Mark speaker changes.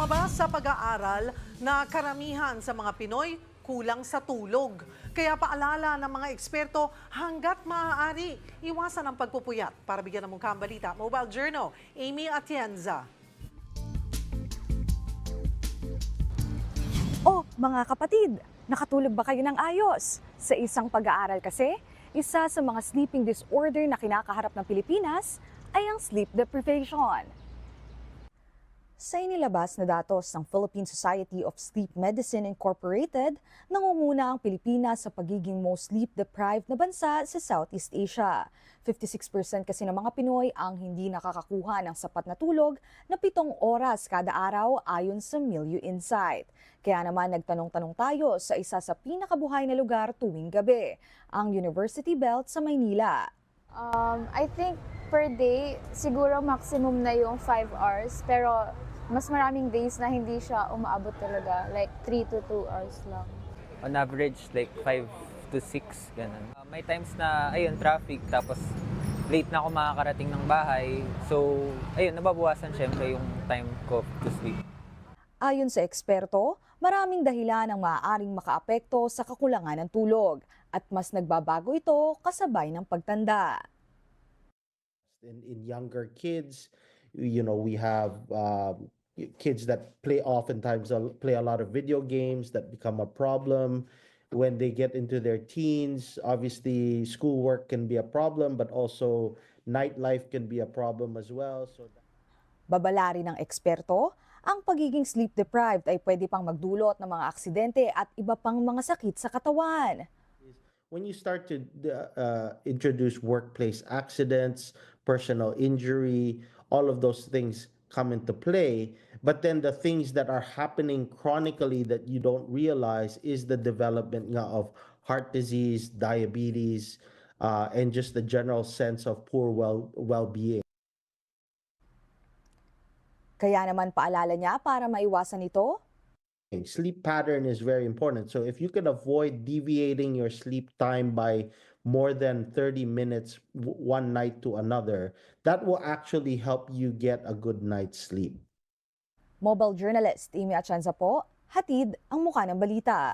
Speaker 1: Lumabas sa pag-aaral na karamihan sa mga Pinoy kulang sa tulog. Kaya paalala ng mga eksperto, hanggat maaari, iwasan ang pagpupuyat. Para bigyan ng mukha ang balita, Mobile Journal, Amy Atienza.
Speaker 2: Oh, mga kapatid, nakatulog ba kayo ng ayos? Sa isang pag-aaral kasi, isa sa mga sleeping disorder na kinakaharap ng Pilipinas ay ang sleep deprivation. Sa inilabas na datos ng Philippine Society of Sleep Medicine Incorporated, nangunguna ang Pilipinas sa pagiging most sleep-deprived na bansa sa Southeast Asia. 56% kasi ng mga Pinoy ang hindi nakakakuha ng sapat na tulog na 7 oras kada araw ayon sa Milieu Insight. Kaya naman nagtanong-tanong tayo sa isa sa pinakabuhay na lugar tuwing gabi, ang University Belt sa Maynila.
Speaker 3: I think per day, siguro maximum na yung 5 hours. Pero mas maraming days na hindi siya umaabot talaga. Like 3 to 2 hours lang.
Speaker 4: On average, like 5 to 6, ganun. May times na, ayun, traffic, tapos late na ako makakarating ng bahay. So, ayun, nababawasan syempre yung time ko to sleep.
Speaker 2: Ayon sa eksperto, maraming dahilan ang maaaring makaapekto sa kakulangan ng tulog at mas nagbabago ito kasabay ng pagtanda.
Speaker 5: In younger kids, we have kids that oftentimes play a lot of video games that become a problem. When they get into their teens, obviously schoolwork can be a problem, but also nightlife can be a problem as well.
Speaker 2: Babala rin ng eksperto, ang pagiging sleep-deprived ay pwede pang magdulot ng mga aksidente at iba pang mga sakit sa katawan.
Speaker 5: When you start to introduce workplace accidents, personal injury, all of those things come into play. But then the things that are happening chronically that you don't realize is the development of heart disease, diabetes, and just the general sense of poor well-being.
Speaker 2: Kaya naman paalala niya para maiwasan ito,
Speaker 5: sleep pattern is very important. So if you can avoid deviating your sleep time by more than 30 minutes one night to another, that will actually help you get a good night's sleep.
Speaker 2: mobile journalist Amy Atienza po, hatid ang mukha ng balita.